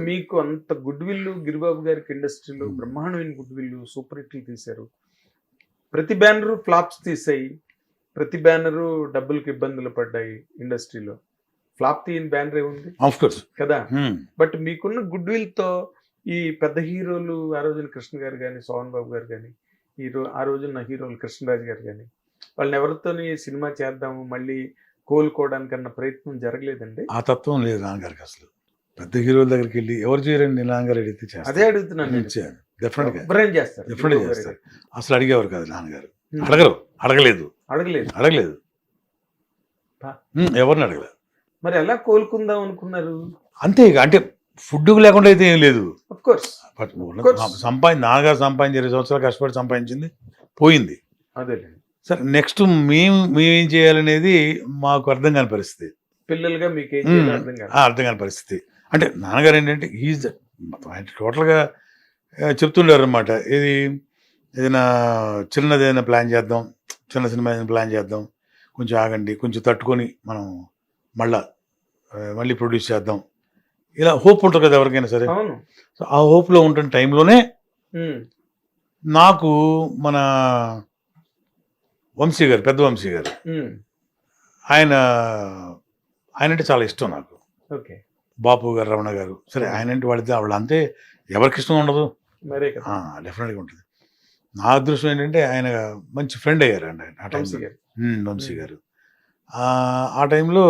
మీకు అంత good will Giribabu గారికి ఇండస్ట్రీలో బ్రహ్మాండమైన గుడ్ విల్ సూపర్ హిట్లు తీశారు. ప్రతి బ్యానరు ఫ్లాప్స్ తీసాయి. ప్రతి బ్యానరు డబ్బులకి ఇబ్బందులు పడ్డాయి ఇండస్ట్రీలో. ఫ్లాప్ తీయని బ్యానర్ ఏముంది ఆఫ్ కోర్స్ కదా. బట్ మీకున్న గుడ్ విల్ తో ఈ పెద్ద హీరోలు ఆ రోజున కృష్ణ గారు కానీ, సోహన్ బాబు గారు కానీ, ఆ రోజున్న హీరోలు కృష్ణరాజు గారు కానీ, వాళ్ళని ఎవరితోని సినిమా చేద్దాము మళ్ళీ కోలుకోవడానికన్నా ప్రయత్నం జరగలేదండి. ఆ తత్వం లేదు నాన్నగారికి. అసలు పెద్ద హీరోల దగ్గరికి వెళ్ళి ఎవరు చేయరండి, నాన్నగారు అడిగితే చేస్తారు. అదే అడుగుతున్నాను. డెఫినెట్ చేస్తారు. అసలు అడిగేవారు కాదు నాన్నగారు. అడగలేదు. ఎవరిని అడగలేదు. మరి ఎలా కోలుకుందాం అనుకున్నారు? అంతే. అంటే ఫుడ్ లేకుండా అయితే ఏం లేదు. నాన్నగారు సంపాదించి 20 సంవత్సరాలు కష్టపడి సంపాదించింది పోయింది. అదే సరే, నెక్స్ట్ మేమేం చేయాలనేది మాకు అర్థం కాని పరిస్థితి. పిల్లలుగా మీకు అర్థం కాని పరిస్థితి. అంటే నాన్నగారు ఏంటంటే టోటల్గా చెప్తుండారు అనమాట. ఏదైనా చిన్నది ఏదైనా ప్లాన్ చేద్దాం, చిన్న సినిమా ఏదైనా ప్లాన్ చేద్దాం, కొంచెం ఆగండి, కొంచెం తట్టుకొని మనం మళ్ళీ ప్రొడ్యూస్ చేద్దాం. ఇలా హోప్ ఉంటుంది కదా ఎవరికైనా సరే. సో ఆ హోప్లో ఉంటున్న టైంలోనే నాకు మన వంశీ గారు, పెద్ద వంశీ గారు, ఆయన అంటే చాలా ఇష్టం నాకు. బాపు గారు, రమణ గారు, సరే ఆయన అంటే వాళ్ళంతే ఎవరికి ఇష్టం ఉండదు, డెఫినెట్గా ఉంటుంది. నా అదృష్టం ఏంటంటే ఆయన మంచి ఫ్రెండ్ అయ్యారు అండి ఆ టైంలో, వంశీ గారు. ఆ టైంలో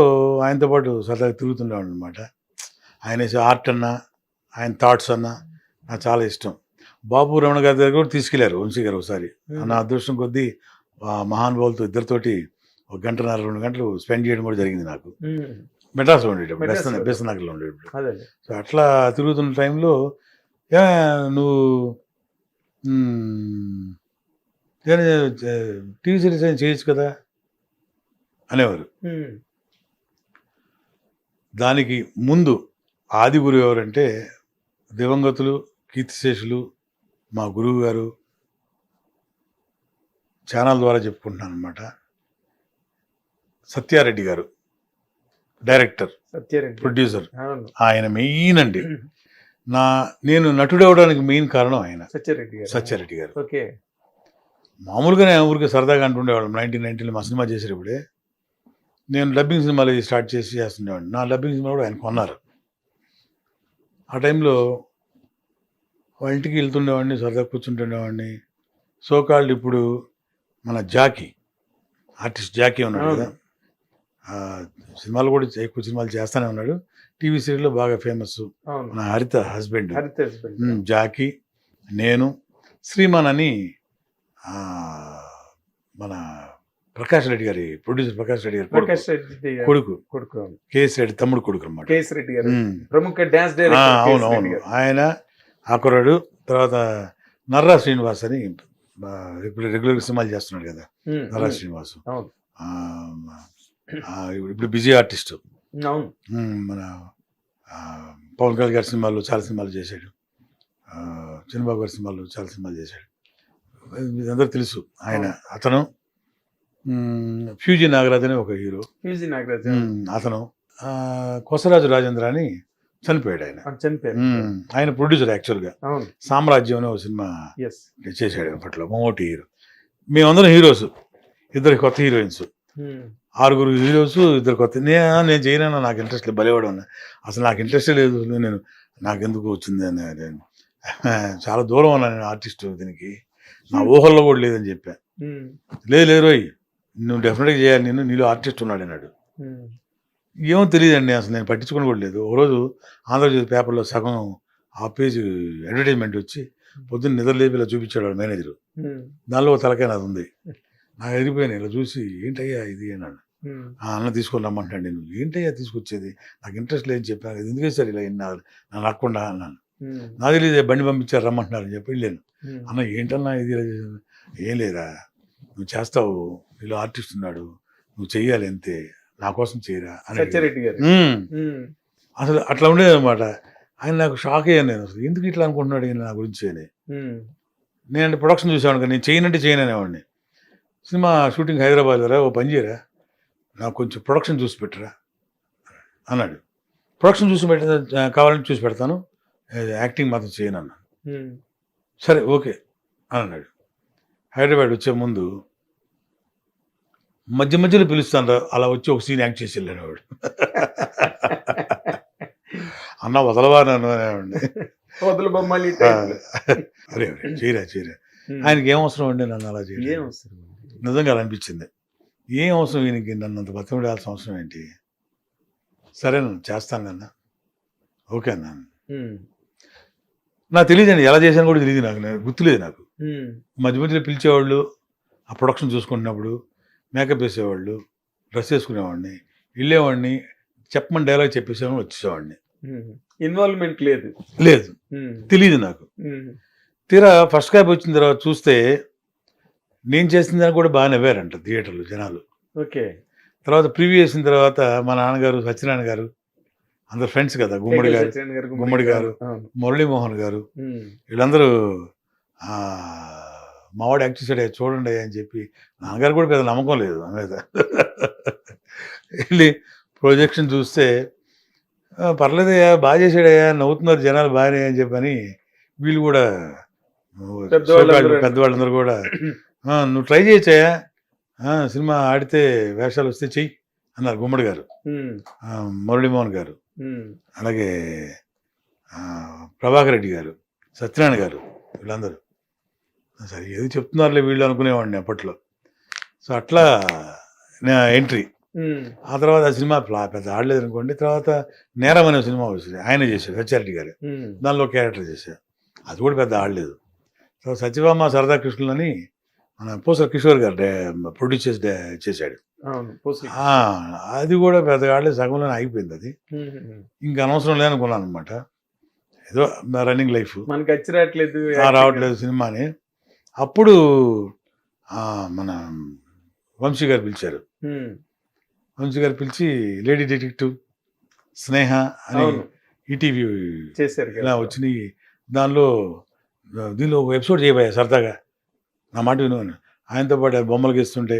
ఆయనతో పాటు సరదాగా తిరుగుతుండేవాడు అనమాట. ఆయన ఆర్ట్ అన్నా, ఆయన థాట్స్ అన్నా నాకు చాలా ఇష్టం. బాపు రమణ గారి దగ్గర కూడా తీసుకెళ్లారు వంశీ గారు ఒకసారి. నా అదృష్టం కొద్దీ మహానుభావులతో ఇద్దరితోటి 1 గంటన్నర 2 గంటలు స్పెండ్ చేయడం కూడా జరిగింది నాకు. మెడ్రాస్లో ఉండేటప్పుడు, బెస్తనగర్లో ఉండేటప్పుడు. సో అట్లా తిరుగుతున్న టైంలో నువ్వు టీవీ సిరీస్ అయినా చేయొచ్చు కదా అనేవారు. దానికి ముందు ఆది గురువు ఎవరంటే దివంగతులు, కీర్తిశేషులు, మా గురువు గారు, ఛానల్ ద్వారా చెప్పుకుంటున్నాను అనమాట, సత్యారెడ్డి గారు, డైరెక్టర్, ప్రొడ్యూసర్. ఆయన మెయిన్ అండి. నేను నటుడవడానికి మెయిన్ కారణం ఆయన సత్యారెడ్డి గారు. మామూలుగానే ఊరికి సరదాగా అంటుండేవాళ్ళం. 1990లో మా సినిమా చేసేటప్పుడే నేను డబ్బింగ్ సినిమాలు స్టార్ట్ చేస్తుండేవాడిని. నా డబ్బింగ్ సినిమా కూడా ఆయన కొన్నారు. ఆ టైంలో వాళ్ళ ఇంటికి వెళ్తుండేవాడిని, సరదాగా కూర్చుంటుండేవాడిని. సోకాల్డ్ ఇప్పుడు మన ఆర్టిస్ట్ జాకీ ఉన్నాడు కదా, సినిమాలు కూడా ఎక్కువ సినిమాలు చేస్తూనే ఉన్నాడు. టీవీ సీరియల్లో బాగా ఫేమస్. మన హరిత హస్బెండ్ జాకీ, నేను, శ్రీమాన్ అని మన ప్రకాష్ రెడ్డి గారి ప్రొడ్యూసర్, ప్రకాష్ రెడ్డి గారి కొడుకు, కేఎస్ రెడ్డి తమ్ముడు కొడుకు అనమాట. అవును. ఆయన ఆకురాడు. తర్వాత నర్రా శ్రీనివాస్ అని రెగ్యులర్ సినిమాలు చేస్తున్నాడు కదా, నర్రా శ్రీనివాస్. ఇప్పుడు బిజీ ఆర్టిస్ట్. మన పవన్ కళ్యాణ్ గారి సినిమాలు చాలా సినిమాలు చేశాడు, చంద్రబాబు గారి సినిమాలు చాలా సినిమాలు చేశాడు. అందరూ తెలుసు ఆయన. అతను ఫ్యూజీ నాగరాజ్ అనే ఒక హీరో. అతను కొసరాజు రాజేంద్ర అని చనిపోయాడు. ఆయన ప్రొడ్యూసర్. యాక్చువల్గా సామ్రాజ్యం అనే ఒక సినిమా చేశాడు అప్పట్లో, మమ్మూటి హీరో. మేమందరం హీరోస్, 2 కొత్త హీరోయిన్స్, 6 హీరోస్, 2 కొత్త. నేను చేయనన్నా, నాకు ఇంట్రెస్ట్ లేదు, బలేవాడు అన్నా. అసలు నాకు ఇంట్రెస్టే లేదు, నాకెందుకు వచ్చింది అని. చాలా దూరం ఉన్నా నేను ఆర్టిస్ట్, దీనికి నా ఊహల్లో కూడా లేదని చెప్పా. లేదు రోయ్, నువ్వు డెఫినెట్గా చేయాలి, నీలో ఆర్టిస్ట్ ఉన్నాడు అన్నాడు. ఏమో తెలియదండి, అసలు నేను పట్టించుకుని కూడా లేదు. ఒకరోజు ఆంధ్రజ్యోతి పేపర్లో సగం ఆ పేజ్ అడ్వర్టైజ్మెంట్ వచ్చి పొద్దున్న నిద్రలేపి ఇలా చూపించాడు వాడు మేనేజరు. దానిలో తలకాయ నాది ఉంది. నాకు ఎదిరిపోయాను. ఇలా చూసి ఏంటయ్యా ఇది అన్నాడు. అన్న తీసుకొని రమ్మంటాడు. నేను ఏంటయ్యా తీసుకొచ్చేది, నాకు ఇంట్రెస్ట్ లేదని చెప్పాను, ఎందుకే సార్ ఇలా నన్ను రాకుండా అన్నాను. నాకు తెలియదు, బండి పంపించారు రమ్మంటున్నారు అని చెప్పి వెళ్ళాను. అన్న ఏంటన్నా ఇది, ఏం లేరా, నువ్వు చేస్తావు, ఇలా ఆర్టిస్ట్ ఉన్నాడు, నువ్వు చెయ్యాలి అంతే, నా కోసం చేయరా అని. అసలు అట్లా ఉండేది అనమాట. ఆయన నాకు షాక్ అయ్యాను. నేను అసలు ఎందుకు ఇట్లా అనుకుంటున్నాడు ఈయన నా గురించి అని. నేను ప్రొడక్షన్ చూసేవాడు కదా, నేను చేయనంటే చేయను అనేవాడిని. సినిమా షూటింగ్ హైదరాబాద్ రా, ఓ పని చేయరా, నాకు కొంచెం ప్రొడక్షన్ చూసి పెట్టరా అన్నాడు. ప్రొడక్షన్ చూసి కావాలంటే చూసి పెడతాను, యాక్టింగ్ మాత్రం చేయను అన్నాను. ఉమ్. సరే ఓకే అని అన్నాడు. హైదరాబాద్ వచ్చే ముందు మధ్య మధ్యలో పిలుస్తాను రా, అలా వచ్చి ఒక సీన్ యాక్ట్ చేసి వెళ్ళాడు వాడు. అన్న వదలవా నన్ను అనేవాడిని. వదలు బొమ్మలు ఈ ఆ, టైప్లో. అరే అరే చేయరా ఉమ్. ఆయనకి ఏం అవసరం అండి నన్ను అలా ఏం చేయడం. అవసరం? నిజంగా అలా అనిపించింది. ఏం అవసరం ఈయనకి నన్ను అంత బతిమలాడాల్సిన అవసరం ఏంటి? సరే నన్ను చేస్తాను అన్న. ఓకే అన్నాను. ఉమ్. నాకు తెలియదండి, ఎలా చేశాను కూడా తెలియదు, నాకు గుర్తులేదు నాకు. ఉమ్. మధ్య మధ్యలో పిలిచేవాళ్ళు, ఆ ప్రొడక్షన్ చూసుకుంటున్నప్పుడు మేకప్ వేసేవాళ్ళు, డ్రెస్ వేసుకునేవాడిని, వెళ్ళేవాడిని, చెప్పమని డైలాగ్ చెప్పేసేవాడిని, వచ్చేసేవాడిని. ఇన్వాల్వ్మెంట్ లేదు. లేదు, ఉమ్. తెలియదు నాకు. ఉమ్. తీరా ఫస్ట్ క్యాప్ వచ్చిన తర్వాత చూస్తే నేను చేసిన దానికి కూడా బాగా నవ్వారంట థియేటర్లో జనాలు. ఓకే. తర్వాత ప్రివ్యూ వేసిన తర్వాత మా నాన్నగారు, సత్యనారాయణ గారు, అందరు ఫ్రెండ్స్ కదా, గుమ్మడి గారు, సత్యనారాయణ గారు, గుమ్మడి గారు, అవును. మురళీమోహన్ గారు, ఉమ్. వీళ్ళందరూ మావాడు యాక్ట్ చేశాడే చూడండి అని చెప్పి, నాన్నగారు కూడా పెద్ద నమ్మకం లేదు నా మీద. వెళ్ళి ప్రొజెక్షన్ చూస్తే పర్లేదయ్యా, బాగా చేశాడయ్యా, నవ్వుతున్నారు జనాలు బాగానే అని చెప్పని వీళ్ళు కూడా పెద్దవాళ్ళందరూ కూడా నువ్వు ట్రై చేయొచ్చాయా, సినిమా ఆడితే వేషాలు వస్తే చెయ్యి అన్నారు గుమ్మడి గారు, మురళీమోహన్ గారు, అలాగే ప్రభాకర్ రెడ్డి గారు, సత్యనారాయణ గారు, వీళ్ళందరూ. సరే ఏది చెప్తున్నారులే వీళ్ళు అనుకునేవాడిని అప్పట్లో. సో అట్లా నా ఎంట్రీ. ఆ తర్వాత ఆ సినిమా పెద్ద ఆడలేదు అనుకోండి. తర్వాత నేరం అనే సినిమా వచ్చింది, ఆయన చేశారు, సత్యారెడ్డి గారు, దానిలో క్యారెక్టర్ చేశారు, అది కూడా పెద్ద ఆడలేదు. తర్వాత సత్యభామ సరదా కృష్ణులు అని మన పూసల కిషోర్ గారు ప్రొడ్యూస్ చేశాడు, అది కూడా పెద్దగా ఆడలేదు, సగంలోనే ఆగిపోయింది అది. ఇంకా అనవసరం లేదనుకున్నాను అనమాట, ఏదో రన్నింగ్ లైఫ్ మనకి వచ్చి రావట్లేదు రావట్లేదు సినిమా అని. అప్పుడు మన వంశీ గారు పిలిచారు. వంశీ గారు పిలిచి లేడీ డిటెక్టివ్, స్నేహ అని ఈటీవీ చేశారు ఇలా వచ్చినాయి, దీనిలో ఒక ఎపిసోడ్ చేయబోయా సరదాగా, నా మాట విను. ఆయనతో పాటు బొమ్మలు గీస్తుంటే,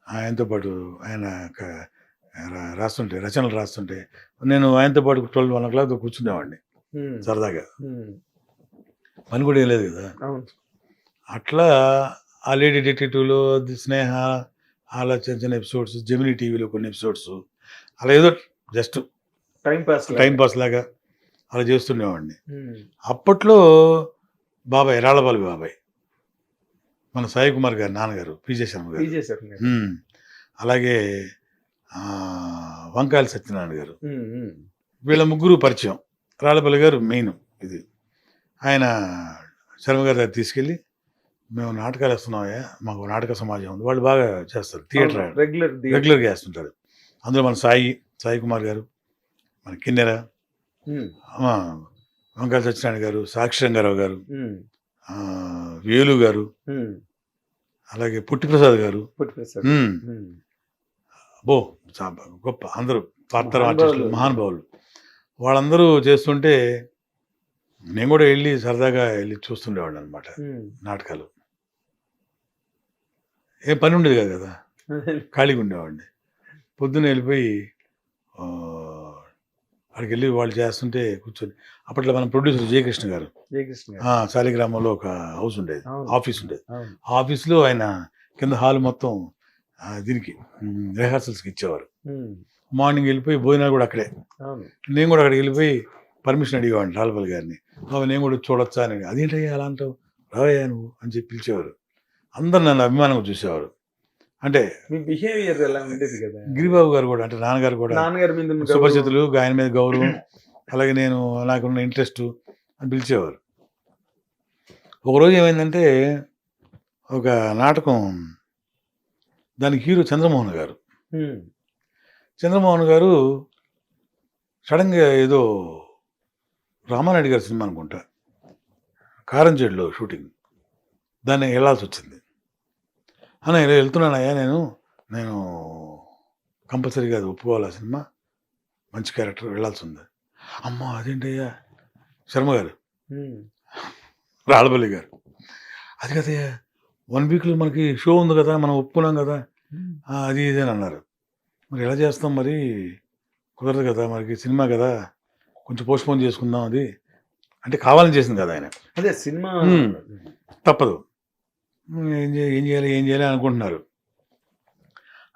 ఆయనతో పాటు ఆయన రాస్తుంటే, రచనలు రాస్తుంటే, నేను ఆయనతో పాటు 12-1 o'clock కూర్చునేవాడిని సరదాగా, పని కూడా ఏం లేదు కదా. అట్లా ఆ లేడీ డిటెక్టివ్లో, స్నేహ, అలా చిన్న చిన్న ఎపిసోడ్స్, జెమినీ టీవీలో కొన్ని ఎపిసోడ్స్, అలా ఏదో జస్ట్ టైం పాస్ లాగా అలా చేస్తుండేవాడిని. అప్పట్లో బాబాయ్, రాళ్ళపాలి బాబాయ్, మన సాయి కుమార్ గారు నాన్నగారు, పిజే శర్మ గారు, అలాగే వంకాయల సత్యనారాయణ గారు, వీళ్ళ ముగ్గురు పరిచయం. రాళ్ళపల్లి గారు మెయిన్. ఇది ఆయన శర్మ గారి దగ్గర తీసుకెళ్ళి, మేము నాటకాలు వేస్తున్నామయ్యా, మాకు నాటక సమాజం ఉంది, వాళ్ళు బాగా చేస్తారు, థియేటర్ రెగ్యులర్గా వేస్తుంటారు. అందులో మన సాయి కుమార్ గారు, మన కిన్నెర, వంకాయల సత్యనారాయణ గారు, సాక్షి రంగారావు గారు, వేలు గారు, అలాగే పుట్టిప్రసాద్ గారు, గొప్ప అందరూ పాత్ర ఆర్టిస్టులు, మహానుభావులు. వాళ్ళందరూ చేస్తుంటే నేను కూడా వెళ్ళి సరదాగా వెళ్ళి చూస్తుండేవాడిని అనమాట నాటకాలు. ఏం పని ఉండేది కాదు కదా, ఖాళీగా ఉండేవాడిని. పొద్దున్న వెళ్ళిపోయి అక్కడికి వెళ్ళి వాళ్ళు చేస్తుంటే కూర్చొని, అప్పట్లో మన ప్రొడ్యూసర్ జయకృష్ణ గారు శాలిగ్రామంలో ఒక హౌస్ ఉండేది, ఆఫీస్ ఉండేది. ఆ ఆఫీస్లో ఆయన కింద హాల్ మొత్తం దీనికి రిహార్సల్స్కి ఇచ్చేవారు. మార్నింగ్ వెళ్ళిపోయి భోజనాలు కూడా అక్కడే. నేను కూడా అక్కడికి వెళ్ళిపోయి పర్మిషన్ అడిగేవాడిని రాళ్ళపల్లి గారిని, నేను కూడా చూడొచ్చా అని. అదేంటయ్యా అలా అంటావు, రావయ్యా నువ్వు అని చెప్పి పిలిచేవారు. అందరు నన్ను అభిమానంగా చూసేవారు. అంటే బిహేవియర్ ఎలా ఉండేది కదా. గిరిబాబు గారు కూడా, అంటే నాన్నగారు కూడా సుపరిచితులు, ఆయన మీద గౌరవం, అలాగే నేను నాకున్న ఇంట్రెస్ట్ అని పిలిచేవారు. ఒకరోజు ఏమైందంటే, ఒక నాటకం, దానికి హీరో చంద్రమోహన్ గారు. చంద్రమోహన్ గారు సడన్గా ఏదో రామానాయుడు గారి సినిమా అనుకుంటా, కారంచేడులో షూటింగ్, దాన్ని వెళ్ళాల్సి వచ్చింది. అన్న ఇలా వెళ్తున్నానయ్యా, నేను కంపల్సరీగా అది ఒప్పుకోవాలి, ఆ సినిమా మంచి క్యారెక్టర్, వెళ్ళాల్సి ఉంది. అమ్మ అదేంటయ్యా, శర్మ గారు, రాళ్ళపల్లి గారు, అది కదయ్యా 1 weekలో మనకి షో ఉంది కదా, మనం ఒప్పుకున్నాం కదా, అది ఇది అని అన్నారు. మరి ఎలా చేస్తాం, మరి కుదరదు కదా, మనకి సినిమా కదా, కొంచెం పోస్ట్పోన్ చేసుకుందాం, అది అంటే కావాలని చేసింది కదా ఆయన. అదే సినిమా తప్పదు. ఏం చేయాలి అనుకుంటున్నారు.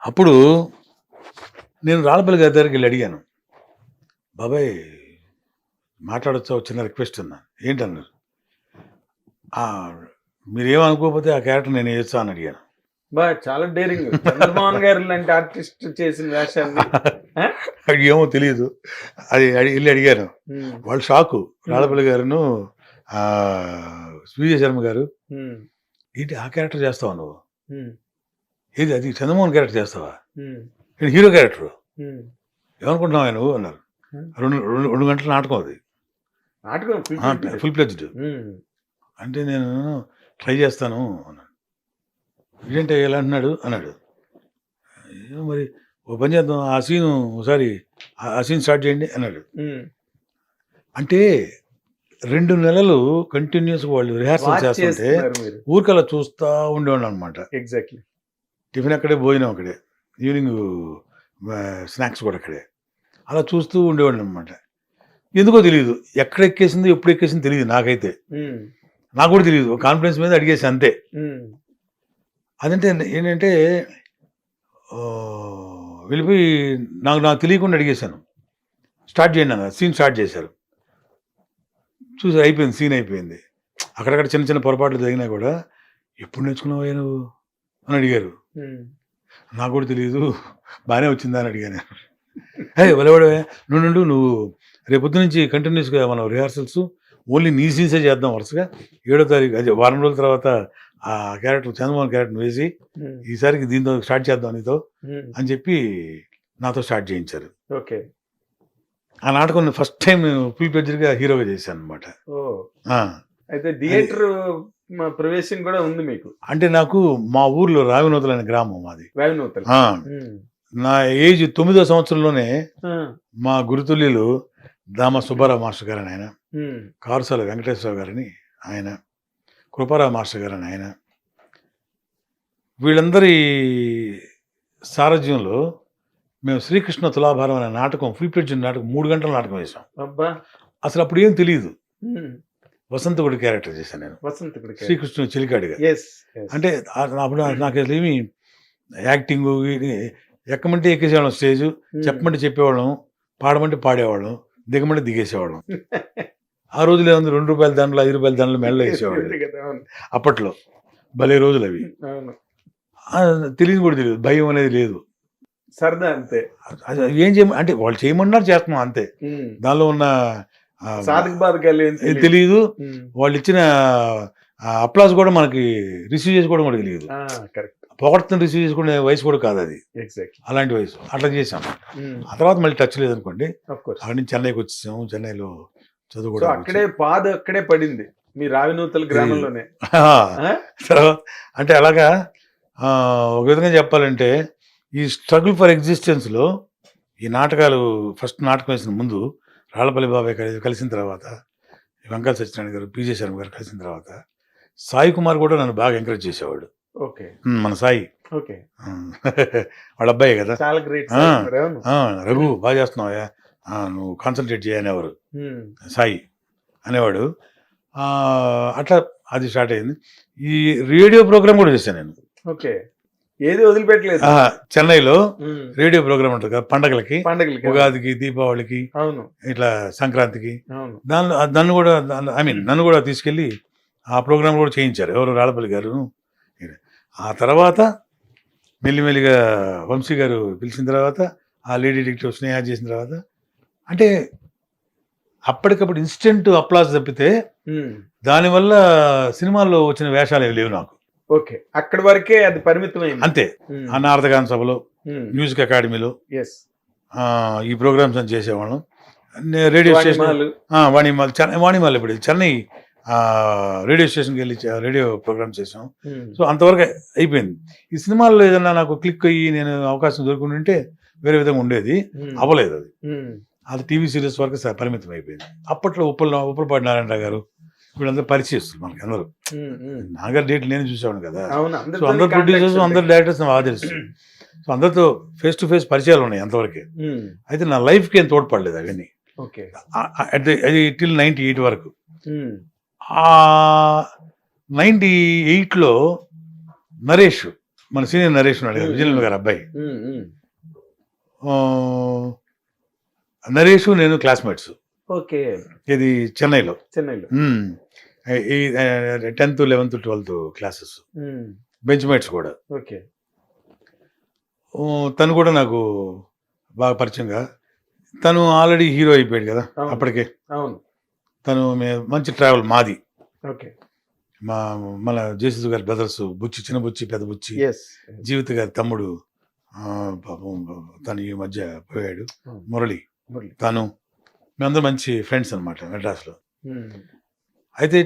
అప్పుడు నేను రాళ్ళపల్లి గారి దగ్గరికి వెళ్ళి అడిగాను, బాబాయ్ మాట్లాడొచ్చా, చిన్న రిక్వెస్ట్ అన్నా. ఏంటన్నారు, మీరేమనుకోకపోతే ఆ క్యారెక్టర్ నేను వేయొచ్చా అని అడిగాను. చాలా డేరింగ్. చంద్రమోహన్ గారు లాంటి ఆర్టిస్ట్ చేసిన వేషాన్ని ఏమో తెలియదు, అది వెళ్ళి అడిగాను. వాళ్ళు షాకు. రాళ్ళపల్లి గారును విజయ శర్మ గారు, ఏంటి ఆ క్యారెక్టర్ చేస్తావా నువ్వు, ఏది అది చంద్రమోహన్ క్యారెక్టర్ చేస్తావా, హీరో క్యారెక్టర్ ఏమనుకుంటున్నావా నువ్వు అన్నారు. 2 గంటల నాటకం అది, ఫుల్ ప్లెజ్డ్. అంటే నేను ట్రై చేస్తాను అన్నాడు. ఇదేంటే ఎలా అంటున్నాడు అన్నాడు. మరి ఓ పని చేద్దాం, ఆ సీన్ స్టార్ట్ చేయండి అన్నాడు. అంటే 2 నెలలు కంటిన్యూస్ వాళ్ళు రిహార్సల్ చేస్తుంటే ఊరికలా చూస్తూ ఉండేవాడు అనమాట. ఎగ్జాక్ట్లీ. టిఫిన్ అక్కడే, భోజనం అక్కడే, ఈవినింగ్ స్నాక్స్ కూడా అక్కడే, అలా చూస్తూ ఉండేవాడు అనమాట. ఎందుకో తెలియదు, ఎక్కడ ఎక్కేసిందో ఎప్పుడు ఎక్కేసిందో తెలియదు నాకైతే. నాకు కూడా తెలియదు, కాన్ఫిడెన్స్ మీద అడిగేసి అంతే. అదంటే ఏంటంటే వెళ్ళిపోయి నాకు తెలియకుండా అడిగేశాను, స్టార్ట్ చేయండి అన్న. సీన్ స్టార్ట్ చేశారు, చూసి అయిపోయింది, సీన్ అయిపోయింది. అక్కడక్కడ చిన్న చిన్న పొరపాట్లు జరిగినా కూడా, ఎప్పుడు నేర్చుకున్నావా నువ్వు అని అడిగారు. నాకు కూడా తెలియదు, బాగానే వచ్చిందా అని అడిగాను. వలవాడే నువ్వు రేపొద్దు నుంచి కంటిన్యూస్గా మనం రిహార్సల్స్ ఓన్లీ నీ సీన్సే చేద్దాం వరుసగా. 7వ తారీఖు అది వారం రోజుల తర్వాత ఆ క్యారెక్టర్ చంద్రమోహన్ క్యారెక్టర్ వేసి ఈసారికి దీంతో స్టార్ట్ చేద్దాం నీతో అని చెప్పి నాతో స్టార్ట్ చేయించారు. ఓకే. ఆ నాటకం ఫస్ట్ టైం ఫుల్ ప్లెడ్జ్డ్గా హీరోగా చేశాను అనమాట. అయితే థియేటర్ ప్రవేశం కూడా ఉంది మీకు? అంటే నాకు మా ఊర్లో రావినూతల అనే గ్రామం మాది. రావినూతల. నా ఏజ్ 9వ సంవత్సరంలోనే మా గురుతుల్యులు దామ సుబ్బారావు మాస్టర్ గారు అని ఆయన, కారుసాల వెంకటేశ్వర గారని ఆయన, కృపారావు మాస్టర్ గారు అని ఆయన, వీళ్ళందరి సారథ్యంలో మేము శ్రీకృష్ణ తులాభారం అనే నాటకం, ఫుల్ ప్లెడ్జ్డ్ నాటకం, 3 గంటల నాటకం వేసాం. అసలు అప్పుడు ఏం తెలియదు. వసంతకుడి క్యారెక్టర్ చేశాను నేను, శ్రీకృష్ణుడు చెలికాడిగా. అంటే అప్పుడు నాకు అసలు ఏమి యాక్టింగ్ ఎక్కమంటే ఎక్కేసేవాళ్ళం, స్టేజ్ చెప్పమంటే చెప్పేవాళ్ళం, పాడమంటే పాడేవాళ్ళం, దిగమంటే దిగేసేవాళ్ళం. ఆ రోజులు ఏముంది, 2 రూపాయల దండలు, 5 రూపాయల దండలు మెడలో వేసేవాళ్ళు. అప్పట్లో భలే రోజులు అవి. తెలియదు కూడా తెలియదు, భయం అనేది లేదు, సరదా అంతే. ఏం అంటే వాళ్ళు చేయమన్నారు చేస్తున్నాం అంతే. దానిలో ఉన్న తెలియదు, వాళ్ళు ఇచ్చిన అప్లాస్ కూడా మనకి రిసీవ్ చేసుకోవడం కూడా తెలియదు. పొగడుతున్న రిసీవ్ చేసుకునే వయసు కూడా కాదు అది, అలాంటి వయసు. అట్లా చేసాం. ఆ తర్వాత మళ్ళీ టచ్ లేదనుకోండి. అక్కడి నుంచి చెన్నైకి వచ్చేసాము, చెన్నైలో చదువు అక్కడే పడింది మీ రావినూతల గ్రామంలోనే. అంటే అలాగా ఒక విధంగా చెప్పాలంటే ఈ స్ట్రగుల్ ఫర్ ఎగ్జిస్టెన్స్లో ఈ నాటకాలు, ఫస్ట్ నాటకం వేసిన ముందు రాళ్ళపల్లి బాబాయ్ కలిసిన తర్వాత, వెంకట సత్యనారాయణ గారు, పిజే శర్మ గారు కలిసిన తర్వాత, సాయి కుమార్ కూడా నన్ను బాగా ఎంకరేజ్ చేసేవాడు. ఓకే. మన సాయి, ఓకే, వాళ్ళ అబ్బాయి కదా, చాలా గ్రేట్. రఘు బాగా చేస్తున్నావా, నువ్వు కాన్సన్ట్రేట్ చేయనేవారు సాయి అనేవాడు. అట్లా అది స్టార్ట్ అయింది. ఈ రేడియో ప్రోగ్రామ్ కూడా చేశాను నేను. ఓకే. ఏది వదిలిపెట్టలేదు. చెన్నైలో రేడియో ప్రోగ్రామ్ ఉంటుంది కదా, పండగలకి, ఉగాదికి, దీపావళికి, ఇట్లా సంక్రాంతికి. నన్ను కూడా నన్ను కూడా తీసుకెళ్ళి ఆ ప్రోగ్రామ్ కూడా చేయించారు ఎవరు, రాళ్ళపల్లి గారు. ఆ తర్వాత మెల్లిమెల్లిగా వంశీ గారు పిలిచిన తర్వాత, ఆ లేడీ డిటెక్టివ్ స్నేహ చేసిన తర్వాత, అంటే అప్పటికప్పుడు ఇన్స్టెంట్ అప్లాస్ తప్పితే దానివల్ల సినిమాల్లో వచ్చిన వేషాలు ఏవి లేవు నాకు. ఓకే, అక్కడి వరకే అది పరిమితమైంది అంతే. ఆ నారదగాన సభలో, మ్యూజిక్ అకాడమీలో ఈ ప్రోగ్రామ్స్ అని చేసేవాళ్ళం. రేడియో స్టేషన్ వాణిమాల్ ఇప్పుడు చెన్నై రేడియో స్టేషన్కి వెళ్ళి రేడియో ప్రోగ్రామ్స్ చేసాం. సో అంతవరకు అయిపోయింది. ఈ సినిమాల్లో ఏదన్నా నాకు క్లిక్ అయ్యి నేను అవకాశం దొరుకుంటుంటే వేరే విధంగా ఉండేది, అవ్వలేదు. అది టీవీ సీరియల్స్ వరకు పరిమితం అయిపోయింది. అప్పట్లో ఉప్పలపాటి నారాయణరావు గారు వీళ్ళందరూ పరిచయస్తులు మనకి అందరూ. నాన్నగారు డేట్లు నేను చూసేవాడు కదా. సో అందరు ప్రొడ్యూసర్స్, అందరు డైరెక్టర్స్ నాకు తెలుసు. సో అందరితో ఫేస్ టు ఫేస్ పరిచయాలు ఉన్నాయి అంతవరకే. అయితే నా లైఫ్కి ఏం తోడ్పడలేదు అవన్నీ. అది టిల్ 98 వరకు. ఆ 98లో నరేష్, మన సీనియర్ నరేష్ ఉన్నాడు కదా, విజయనగరం గారు అబ్బాయి, ఆ, నరేష్ నేను క్లాస్మేట్స్. ఓకే. ఇది చెన్నైలో. చెన్నైలో. ఈ 10th 11th 12th classes, bench mates కూడా. ఓకే. తను కూడా నాకు బాగా పరిచయంగా, తను ఆల్రెడీ హీరో అయిపోయాడు కదా అప్పటికే. అవును. తను మంచి ట్రావెల్ మాది. ఓకే. మన జేసీ గారి బ్రదర్స్, బుచ్చి, చిన్న బుచ్చి, పెద్ద బుచ్చి, జీవిత గారి తమ్ముడు, పాపం తను ఈ మధ్య పోయాడు, మురళి, తను, మేమందరం మంచి ఫ్రెండ్స్ అనమాట మెడ్రాస్లో. అయితే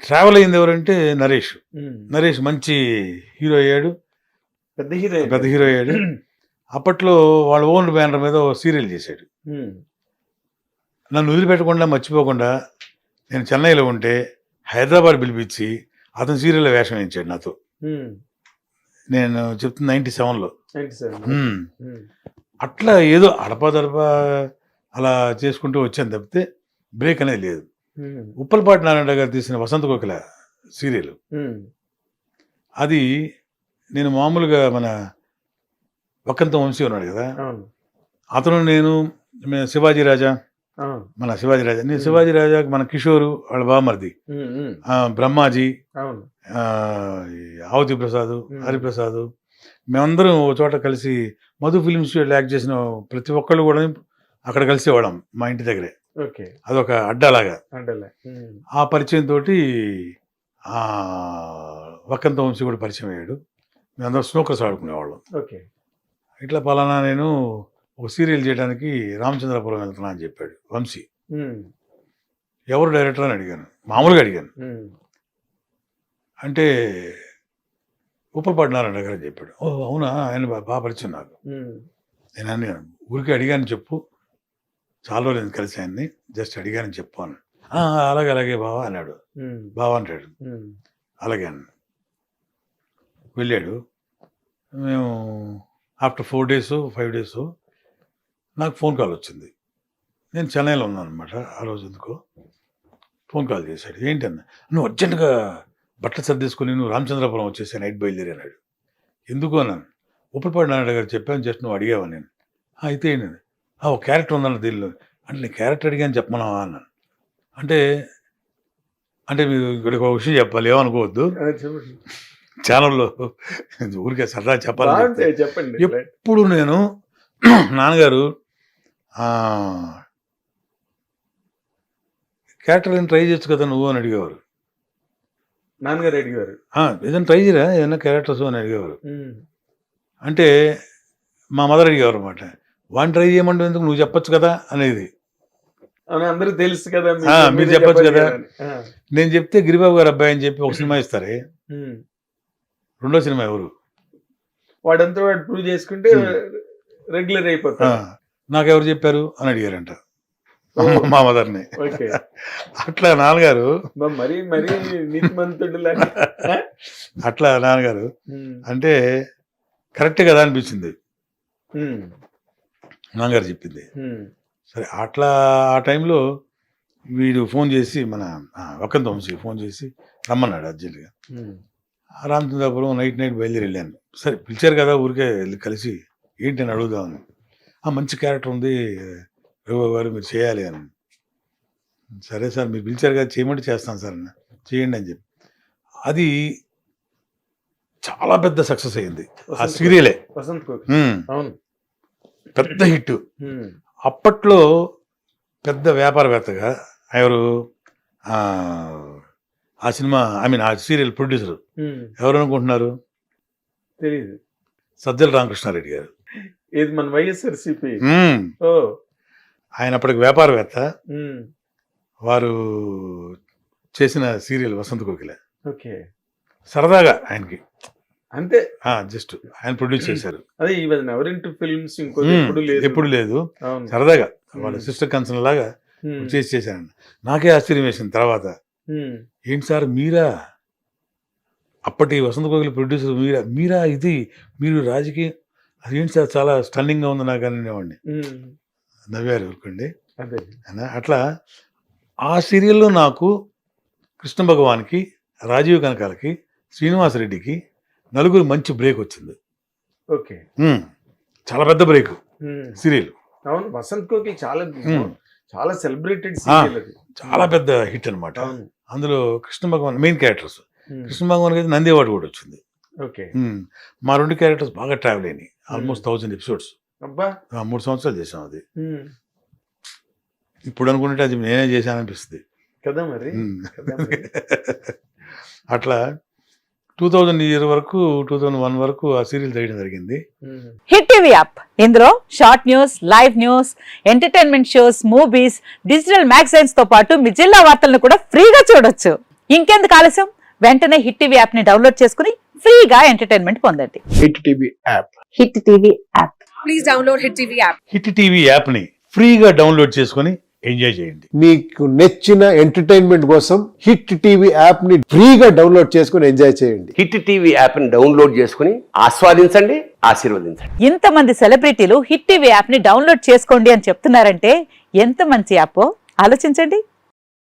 ట్రావెల్ అయింది ఎవరంటే నరేష్. నరేష్ మంచి హీరో అయ్యాడు, పెద్ద హీరో అయ్యాడు. అప్పట్లో వాళ్ళ ఓన్ బ్యానర్ మీద సీరియల్ చేశాడు. నన్ను వదిలిపెట్టకుండా, మర్చిపోకుండా, నేను చెన్నైలో ఉంటే హైదరాబాద్ పిలిపించి అతను సీరియల్లో వేషం వేయించాడు నాతో. నేను చెప్తున్నా 97లో. అట్లా ఏదో అడపాదడపా అలా చేసుకుంటూ వచ్చాను తప్పితే బ్రేక్ అనేది లేదు. ఉప్పలపాటి నారాయణ గారు తీసిన వసంత కోకిల సీరియల్, అది నేను మామూలుగా మన వక్కంత వంశీ ఉన్నాడు కదా, అతను నేను శివాజీ రాజా, మన శివాజీ రాజా, నేను శివాజీ రాజాకి మన కిషోరు వాళ్ళ బామర్ది, బ్రహ్మాజీ, ఆవతి ప్రసాద్, హరిప్రసాద్, మేమందరం ఒక చోట కలిసి మధు ఫిల్మ్స్ యాక్ట్ చేసిన ప్రతి ఒక్కళ్ళు కూడా అక్కడ కలిసేవాళ్ళం మా ఇంటి దగ్గరే. అదొక అడ్డాలాగా. ఆ పరిచయం తోటి వక్కంత వంశీ కూడా పరిచయం అయ్యాడు. మేమందరం స్నూకర్స్ ఆడుకునేవాళ్ళం. ఇట్లా పలానా నేను ఒక సీరియల్ చేయడానికి రామచంద్రపురం వెళ్తున్నా అని చెప్పాడు వంశీ. ఎవరు డైరెక్టర్ అని అడిగాను, మామూలుగా అడిగాను. అంటే ఉప్పలపాటి నారాయణ గారు అని చెప్పాడు. ఓ అవునా, ఆయన బాగా పరిచయం నాకు. నేను అడిగాను, ఊరికే అడిగాను చెప్పు, చాలా రోజులు కలిసి ఆయన్ని, జస్ట్ అడిగానని చెప్పు అని. అలాగే అలాగే బావా అన్నాడు. బావా అంటాడు. అలాగే అన్న. వెళ్ళాడు. మేము ఆఫ్టర్ 4 days 5 days నాకు ఫోన్ కాల్ వచ్చింది. నేను చెన్నైలో ఉన్నాను అనమాట ఆ రోజు. ఎందుకో ఫోన్ కాల్ చేశాడు. ఏంటన్నా, నువ్వు అర్జెంటుగా బట్టలు సర్దేసుకొని నువ్వు రామచంద్రపురం వచ్చేసి నైట్ బయలుదేరి అన్నాడు. ఎందుకు అన్నాను. ఉప్పలపాటి నారాయణ గారు చెప్పాను, జస్ట్ నువ్వు అడిగావా నేను. అయితే ఏంటండి, ఒక క్యారెక్టర్ ఉందన్న దీనిలో. అంటే నేను క్యారెక్టర్ అడిగాను చెప్పమన్నావా అన్నాను. అంటే అంటే మీరు ఇక్కడికి ఒక విషయం చెప్పాలి, ఏమనుకోవద్దు, ఛానల్లో ఊరికే సరదా చెప్పాలి. చెప్పండి. ఎప్పుడు నేను నాన్నగారు క్యారెక్టర్ ఏదైనా ట్రై చేయొచ్చు కదా నువ్వు అని అడిగేవారు. నాన్నగారు అడిగేవారు, ఏదైనా ట్రై చేయరా ఏదైనా క్యారెక్టర్స్ అని అడిగేవారు. అంటే మా మదర్ అడిగేవారు అనమాట, వాడిని ట్రై చేయమంటే ఎందుకు, నువ్వు చెప్పొచ్చు కదా అనేది. అందరూ తెలుసు కదా, మీరు చెప్పొచ్చు కదా. నేను చెప్తే గిరిబాబు గారు అబ్బాయి అని చెప్పి ఒక సినిమా ఇస్తారే, రెండో సినిమా ఎవరు, వాడంతా వాడు ప్రూవ్ చేసుకుంటే రెగ్యులర్ అయిపోతాడు. నాకెవరు చెప్పారు అని అడిగారంట మా మదర్ని. అట్లా నాన్నగారు మరీ నీతిమంతుడు అట్లా నాన్నగారు అంటే కరెక్ట్ కదా అనిపించింది నాన్నగారు చెప్పింది. సరే అట్లా ఆ టైంలో వీడు ఫోన్ చేసి, మన వక్కంత వంశీ ఫోన్ చేసి రమ్మన్నాడు అర్జెంట్గా. రామచంద్రపురం నైట్ బయలుదేరి వెళ్ళాను. సరే పిలిచారు కదా ఊరికే వెళ్ళి కలిసి ఏంటి అని అడుగుదామని. మంచి క్యారెక్టర్ ఉంది రఘుబాబు గారు, మీరు చేయాలి అని. సరే సార్ మీరు పిలిచారు కదా, చేయమంటే చేస్తాను సార్ అన్న, చేయండి అని చెప్పి. అది చాలా పెద్ద సక్సెస్ అయింది ఆ సీరియలే. పెద్ద హిట్. అప్పట్లో పెద్ద వ్యాపారవేత్తగా ఎవరు, ఆ సినిమా ఆ సీరియల్ ప్రొడ్యూసర్ ఎవరు అనుకుంటున్నారు? తెలియదు. సజ్జల రామకృష్ణారెడ్డి గారు. ఇది మన వైఎస్ఆర్సీపీ. ఆయన అప్పటికి వ్యాపారవేత్త. వారు చేసిన సీరియల్ వసంత కోకిల. సరదాగా ఆయనకి అంతే, జస్ట్ ఆయన ప్రొడ్యూస్ చేశారు. అదే ఫిల్మ్స్ ఎప్పుడు లేదు, సరదాగా వాళ్ళ సిస్టర్ కన్సర్న్ లాగా చేశాను. నాకే ఆశ్చర్యం వేసింది తర్వాత, ఏంటి సార్ మీరా, అప్పటి వసంత కోకిల ప్రొడ్యూసర్ మీరా ఇది, మీరు రాజకీయం, అదేంటి సార్ చాలా స్టన్నింగ్గా ఉంది నాకు అనేవాడిని. నవ్వారు ఊరుకోండి. అట్లా ఆ సీరియల్లో నాకు కృష్ణ భగవాన్కి, రాజీవ్ కనకాలకి, శ్రీనివాసరెడ్డికి నలుగురు మంచి బ్రేక్ వచ్చింది. ఓకే. చాలా పెద్ద బ్రేక్ సీరియల్. అవును, వసంత్ కోకి చాలా సెలబ్రేటెడ్ సీరియల్ అది, చాలా పెద్ద హిట్ అనమాట. అందులో కృష్ణ భగవాన్ మెయిన్ క్యారెక్టర్స్. కృష్ణ భగవాన్ అయితే నంది అవార్డు కూడా వచ్చింది. ఓకే. మా 2 క్యారెక్టర్స్ బాగా ట్రావెల్ అయినాయి. Almost 1000 episodes. అబ్బా, 3 సంవత్సరాలు చేసాం అది. ఇప్పుడు అనుకుంటే అది నేనే చేశాను అనిపిస్తుంది కదా మరి. అట్లా 2000 ఇయర్ వరకు 2001 వరకు ఆ సీరియల్ చేయడం జరిగింది. హిట్ టీవీ యాప్, ఇందులో short news, live news, entertainment shows, movies, digital magazines తో పాటు మీ జిల్లా వార్తలను కూడా ఫ్రీగా చూడొచ్చు. ఇంకెందుకు ఆలస్యం, వెంటనే హిట్ టీవీ యాప్ ని డౌన్లోడ్ చేసుకుని ఫ్రీగా ఎంటర్టైన్మెంట్ పొందండి. Hit TV app. Hit TV app. Please download Hit TV app. Hit TV యాప్ని ఫ్రీగా డౌన్లోడ్ చేసుకొని ఎంజాయ్ చేయండి. మీకు నచ్చిన ఎంటర్టైన్మెంట్ కోసం హిట్ టీవీ యాప్ ని ఫ్రీగా డౌన్లోడ్ చేసుకుని ఎంజాయ్ చేయండి. హిట్ టీవీ యాప్ ని డౌన్లోడ్ చేసుకుని ఆస్వాదించండి, ఆశీర్వదించండి. ఇంతమంది సెలబ్రిటీలు హిట్ టీవీ యాప్ ని డౌన్లోడ్ చేసుకోండి అని చెప్తున్నారంటే ఎంత మంచి యాప్ ఆలోచించండి.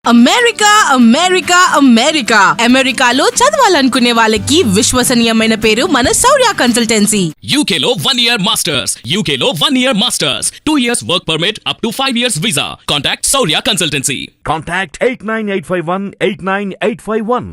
అమెరికా అమెరికా అమెరికా అమెరికాలో చదవాలనుకునే వాళ్ళకి విశ్వసనీయమైన పేరు మన శౌర్య కన్సల్టెన్సీ. UK లో 1 year masters. UK లో 1 year masters. 2 years work permit up to 5 years visa. Contact Saurya Consultancy. Contact 89851 89851.